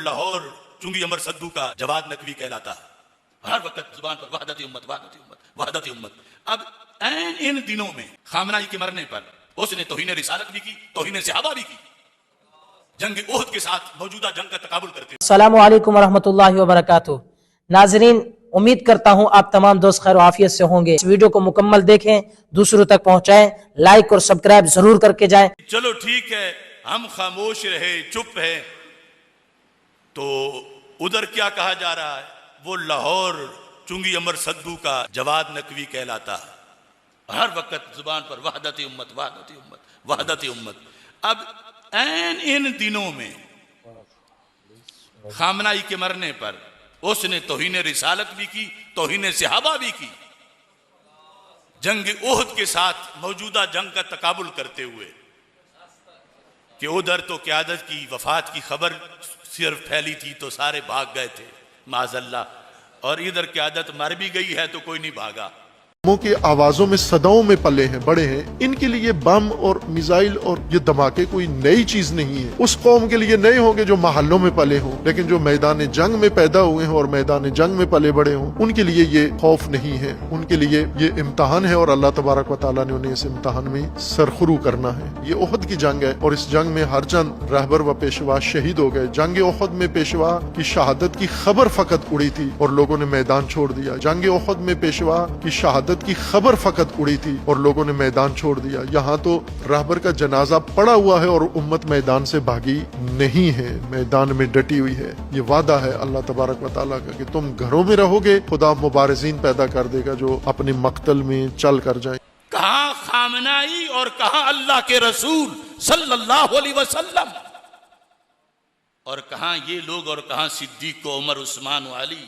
लाहौर चुंगी अमर सद्दू का जवाद नकवी कहलाता है। हर वक्त जुबान पर वहदत उम्मत, वहदत उम्मत, वहदत उम्मत। अब इन दिनों में खामनाई के मरने पर उसने तौहीन रिसालत भी की, तौहीन सहाबा भी की, जंग ओहद के साथ मौजूदा जंग का तकाबुल करते। अस्सलामु अलैकुम रहमतुल्लाहि व बरकातुहू। नाजरीन, उम्मीद करता हूं आप तमाम दोस्त खैर आफियत से होंगे। इस वीडियो को मुकम्मल देखें, दूसरों तक पहुंचाएं, लाइक और सब्सक्राइब जरूर करके जाएं। चलो ठीक है, हम खामोश रहे, चुप है, तो उधर क्या कहा जा रहा है? वो लाहौर चुंगी अमर सद्दू का जवाद नकवी कहलाता है। हर वक्त जुबान पर वहदत उम्मत, वहदत उम्मत, वहदत उम्मत। अब इन दिनों में खामनाई के मरने पर उसने तौहीन रिसालत भी की, तौहीन सहाबा भी की, जंग ओहद के साथ मौजूदा जंग का तकाबुल करते हुए। कि उधर तो क़यादत की वफात की खबर सिर्फ फैली थी तो सारे भाग गए थे माज़अल्लाह, और इधर क़यादत मर भी गई है तो कोई नहीं भागा। की आवाजों में सदाओं में पले हैं, बड़े हैं। इनके लिए बम और मिसाइल और ये धमाके कोई नई चीज नहीं है। उस कौम के लिए नए होंगे जो महल्लों में पले हों, लेकिन जो मैदान जंग में पैदा हुए हैं और मैदान जंग में पले बड़े हों, उनके लिए ये खौफ नहीं है। उनके लिए ये इम्तहान है और अल्लाह तबारक व तआला ने उन्हें इस इम्तहान में सरखुरू करना है। ये ओहद की जंग है और इस जंग में हर चंद रहबर व पेशवा शहीद हो गए। जंग ओहद में पेशवा की शहादत की खबर फकत उड़ी थी और लोगों ने मैदान छोड़ दिया। जंग ओहद में पेशवा की शहादत की खबर फकत उड़ी थी और लोगों ने मैदान छोड़ दिया। यहाँ तो रहबर का जनाजा पड़ा हुआ है और उम्मत मैदान से भागी नहीं है, मैदान में डटी हुई है। ये वादा है अल्लाह तबारक व तआला का कि तुम घरों में रहोगे, खुदा मुबारिज़ीन पैदा कर देगा जो अपने मक्तल में चल कर जाए। कहाँ खामनाई और कहाँ अल्लाह के रसूल सल्लल्लाहु अलैहि वसल्लम, और कहाँ ये लोग, और कहाँ सिद्दीक को उमर उस्मान अली।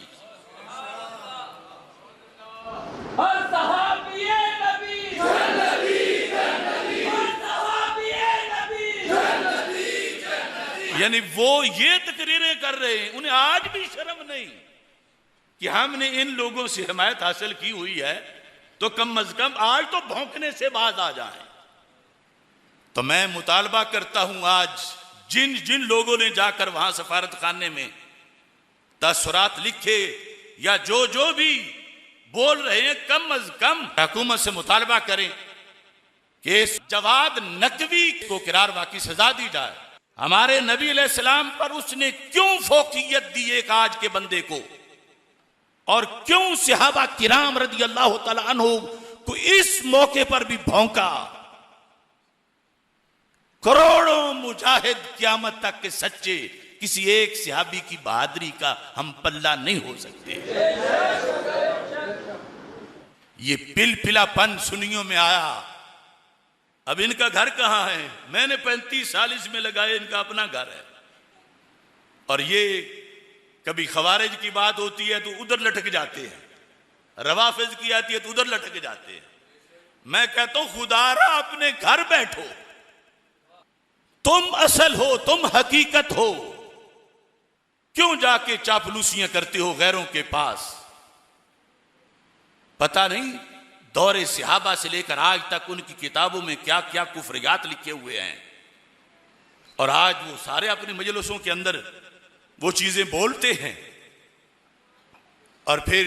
यानी वो ये तकरीरें कर रहे हैं, उन्हें आज भी शर्म नहीं कि हमने इन लोगों से हिमायत हासिल की हुई है, तो कम अज कम आज तो भौंकने से बाज आ जाएं। तो मैं मुतालबा करता हूं, आज जिन जिन लोगों ने जाकर वहां सफारत खाने में तसरात लिखे या जो जो भी बोल रहे हैं, कम अज कम हुकूमत से मुतालबा करें कि इस जवाद नकवी को किरार वाकी सजा दी जाए। हमारे नबी अलैहिस्सलाम पर उसने क्यों फौकियत दी एक आज के बंदे को, और क्यों सहाबा किराम रज़ी अल्लाह तआला अन्हु को इस मौके पर भी भौंका। करोड़ों मुजाहिद क़यामत तक के सच्चे, किसी एक सहाबी की बहादुरी का हम पल्ला नहीं हो सकते। ये पिलपिलापन सुन्नियों में आया। अब इनका घर कहां है? मैंने 35 साल इसमें लगाए, इनका अपना घर है। और ये कभी खवारिज की बात होती है तो उधर लटक जाते हैं, रवाफिज की आती है तो उधर लटक जाते हैं। मैं कहता हूं खुदारा अपने घर बैठो, तुम असल हो, तुम हकीकत हो, क्यों जाके चापलूसियां करते हो गैरों के पास? पता नहीं दौरे सहाबा से लेकर आज तक उनकी किताबों में क्या क्या कुफरियात लिखे हुए हैं, और आज वो सारे अपने मजलिसों के अंदर वो चीजें बोलते हैं। और फिर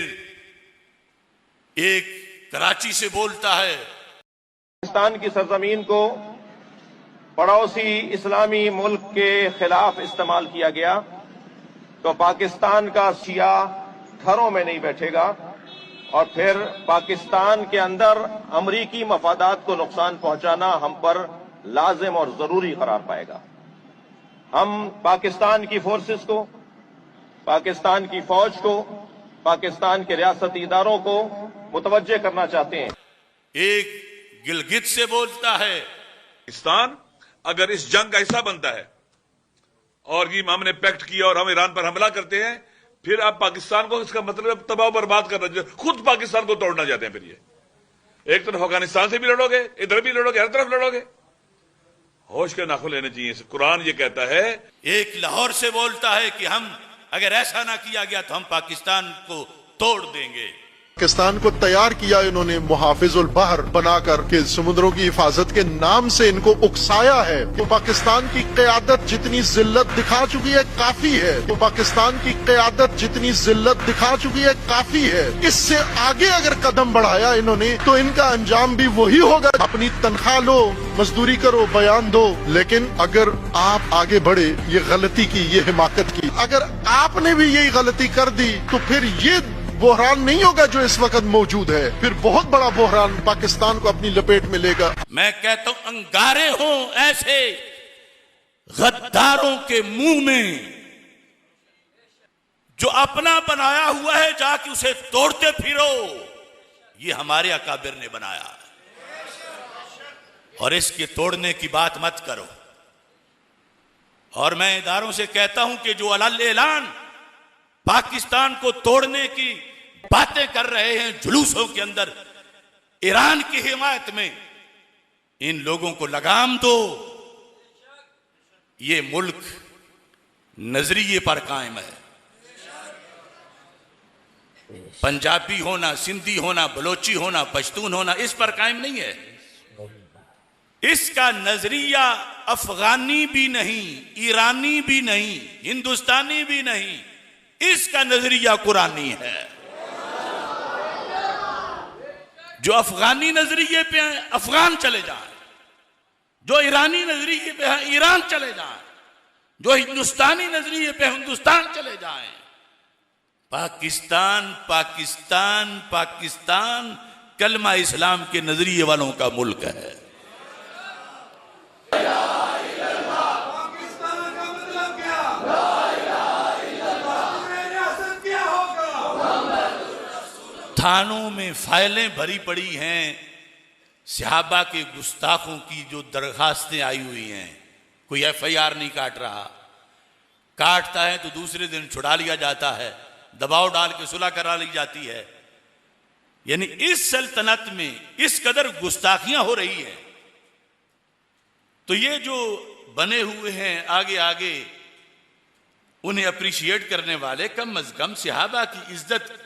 एक कराची से बोलता है, पाकिस्तान की सरजमीन को पड़ोसी इस्लामी मुल्क के खिलाफ इस्तेमाल किया गया तो पाकिस्तान का शिया घरों में नहीं बैठेगा और फिर पाकिस्तान के अंदर अमरीकी मफादात को नुकसान पहुंचाना हम पर लाजिम और जरूरी करार पाएगा। हम पाकिस्तान की फोर्सेस को, पाकिस्तान की फौज को, पाकिस्तान के रियासती इदारों को मुतवज्जे करना चाहते हैं। एक गिलगित से बोलता है, पाकिस्तान अगर इस जंग का हिस्सा बनता है और ये हमने पैक्ट किया और हम ईरान पर हमला करते हैं, फिर आप पाकिस्तान को, इसका मतलब तबाह बर्बाद करना चाहिए, खुद पाकिस्तान को तोड़ना चाहते हैं। फिर ये एक तरफ अफगानिस्तान से भी लड़ोगे, इधर भी लड़ोगे, हर तरफ लड़ोगे। होश के नाखुन लेने चाहिए। कुरान ये कहता है। एक लाहौर से बोलता है कि हम अगर ऐसा ना किया गया तो हम पाकिस्तान को तोड़ देंगे। पाकिस्तान को तैयार किया इन्होंने मुहाफिजुल बहर बनाकर के समुद्रों की हिफाजत के नाम से इनको उकसाया है। तो पाकिस्तान की क़यादत जितनी जिल्लत दिखा चुकी है काफी है। तो पाकिस्तान की क़यादत जितनी जिल्लत दिखा चुकी है काफी है। इससे आगे अगर कदम बढ़ाया इन्होंने तो इनका अंजाम भी वही होगा। अपनी तनख्वाह लो, मजदूरी करो, बयान दो, लेकिन अगर आप आगे बढ़े, ये गलती की, ये हिमाकत की, अगर आपने भी यही गलती कर दी तो फिर ये बहरान नहीं होगा जो इस वक्त मौजूद है, फिर बहुत बड़ा बहरान पाकिस्तान को अपनी लपेट में लेगा। मैं कहता हूं अंगारे हो ऐसे गद्दारों के मुंह में जो अपना बनाया हुआ है, जाके उसे तोड़ते फिरो। ये हमारे अकाबिर ने बनाया और इसके तोड़ने की बात मत करो। और मैं इदारों से कहता हूं कि जो अलल ऐलान पाकिस्तान को तोड़ने की बातें कर रहे हैं जुलूसों के अंदर, ईरान की हिमायत में, इन लोगों को लगाम दो। ये मुल्क नजरिए पर कायम है। पंजाबी होना, सिंधी होना, बलोची होना, पश्तून होना, इस पर कायम नहीं है। इसका नजरिया अफगानी भी नहीं, ईरानी भी नहीं, हिंदुस्तानी भी नहीं, इसका नजरिया कुरानी है। जो अफगानी नजरिए पे हैं अफगान चले जाएं, जो ईरानी नजरिए पे हैं ईरान चले जाएं, जो हिंदुस्तानी नजरिए पे हिंदुस्तान चले जाएं। पाकिस्तान पाकिस्तान पाकिस्तान कलमा इस्लाम के नजरिए वालों का मुल्क है। थानों में फाइलें भरी पड़ी हैं सहाबा के गुस्ताखों की, जो दरखास्तें आई हुई हैं। कोई FIR नहीं काट रहा, काटता है तो दूसरे दिन छुड़ा लिया जाता है, दबाव डाल के सुलह करा ली जाती है। यानी इस सल्तनत में इस कदर गुस्ताखियां हो रही हैं। तो ये जो बने हुए हैं आगे आगे, उन्हें अप्रिशिएट करने वाले कम अज कम सहाबा की इज्जत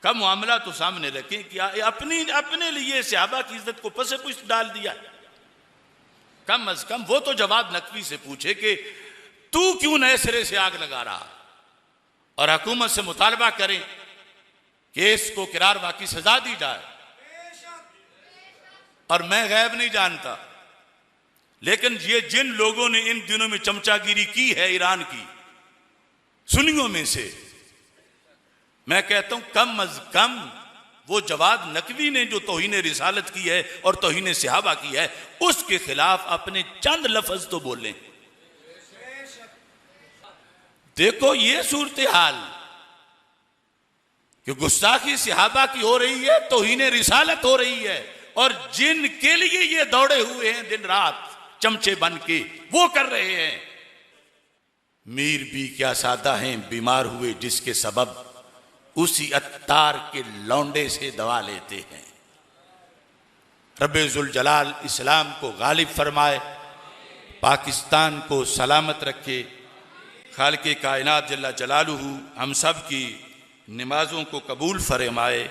का मामला तो सामने रखें कि अपने लिए सहाबा की इज्जत को पसे पुष्ट डाल दिया। कम अज कम वो तो जवाब नकवी से पूछे कि तू क्यों नए सिरे से आग लगा रहा, और हुकूमत से मुतालबा करें कि इसको किरार वाकई सजा दी जाए। और मैं गैब नहीं जानता, लेकिन ये जिन लोगों ने इन दिनों में चमचागिरी की है ईरान की सुन्नियों में से, मैं कहता हूं कम अज कम वो जवाद नकवी ने जो तौहीन रिसालत की है और तौहीन सहाबा की है, उसके खिलाफ अपने चंद लफ्ज तो बोलें। देखो ये सूरत हाल कि गुस्ताखी सहाबा की हो रही है, तौहीन रिसालत हो रही है, और जिनके लिए ये दौड़े हुए हैं दिन रात चमचे बन के, वो कर रहे हैं। मीर भी क्या सादा हैं, बीमार हुए जिसके सबब उसी अत्तार के लौंडे से दवा लेते हैं। रब्बे जुल जलाल इस्लाम को गालिब फरमाए, पाकिस्तान को सलामत रखे। खालिक़े कायनात जल्ला जलालुहु हम सब की नमाजों को कबूल फरमाए।